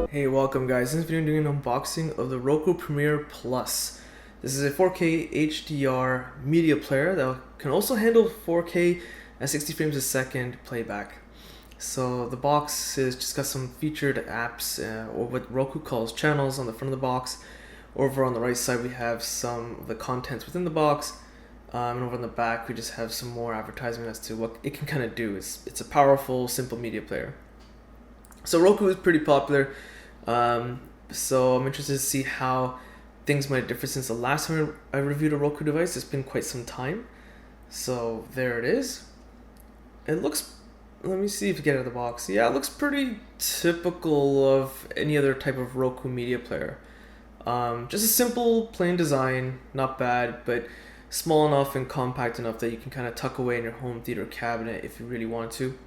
Hey, welcome guys. In this video I'm doing an unboxing of the Roku Premiere Plus. This is a 4K HDR media player that can also handle 4K at 60 frames a second playback. So the box has just got some featured apps, or what Roku calls channels, on the front of the box. Over on the right side we have some of the contents within the box, and over on the back we just have some more advertisement as to what it can kind of do. It's a powerful, simple media player. So Roku is pretty popular. So I'm interested to see how things might differ since the last time I reviewed a Roku device. It's been quite some time. So there it is. It looks, let me see if you get it out of the box. Yeah, it looks pretty typical of any other type of Roku media player. Just a simple, plain design, not bad, but small enough and compact enough that you can kind of tuck away in your home theater cabinet if you really want to.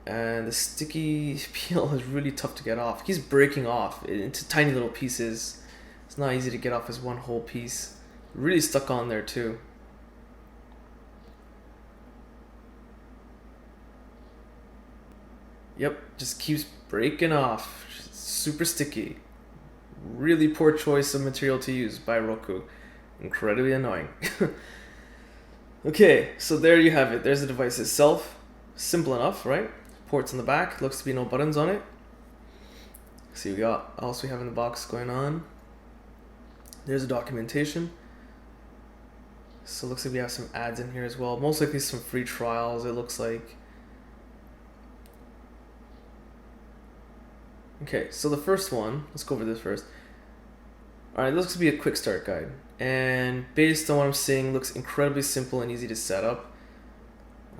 And the sticky peel is really tough to get off. It keeps breaking off into tiny little pieces. It's not easy to get off as one whole piece. Really stuck on there too. Yep, just keeps breaking off. It's super sticky. Really poor choice of material to use by Roku. Incredibly annoying. Okay, so there you have it. There's the device itself. Simple enough, right? Ports on the back, looks to be no buttons on it. See what we got else we have in the box going on. There's the documentation. So it looks like we have some ads in here as well. Most likely some free trials, it looks like. Okay, so the first one, let's go over this first. Alright, this looks to be a quick start guide. And based on what I'm seeing, looks incredibly simple and easy to set up.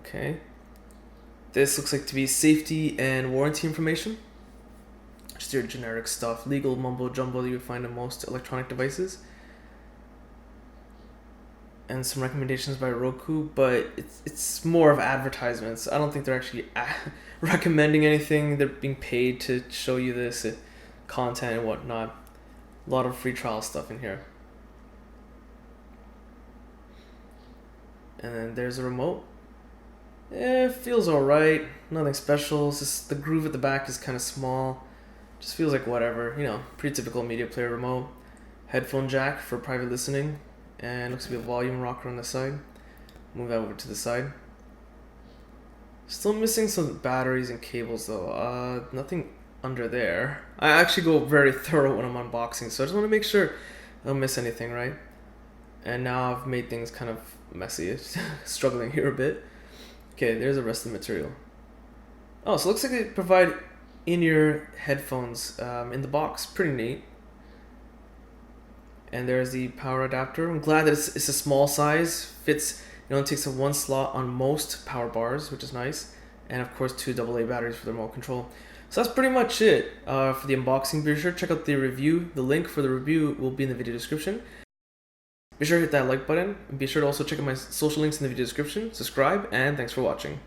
Okay. This looks like to be safety and warranty information. Just your generic stuff, legal mumbo jumbo that you would find in most electronic devices. And some recommendations by Roku, but it's more of advertisements. I don't think they're actually recommending anything. They're being paid to show you this content and whatnot. A lot of free trial stuff in here. And then there's a remote. It feels alright, nothing special. It's just the groove at the back is kind of small. Just feels like whatever, you know, pretty typical media player remote. Headphone jack for private listening, and looks to be a volume rocker on the side. Move that over to the side. Still missing some batteries and cables though. Nothing under there. I actually go very thorough when I'm unboxing, so I just want to make sure I don't miss anything, right? And now I've made things kind of messy. Struggling here a bit. Okay, there's the rest of the material. Oh, so it looks like they provide in-ear headphones in the box. Pretty neat. And there's the power adapter. I'm glad that it's a small size. Fits, it only takes up one slot on most power bars, which is nice. And of course, 2 AA batteries for the remote control. So that's pretty much it for the unboxing. Be sure to check out the review. The link for the review will be in the video description. Be sure to hit that like button, and be sure to also check out my social links in the video description. Subscribe, and thanks for watching.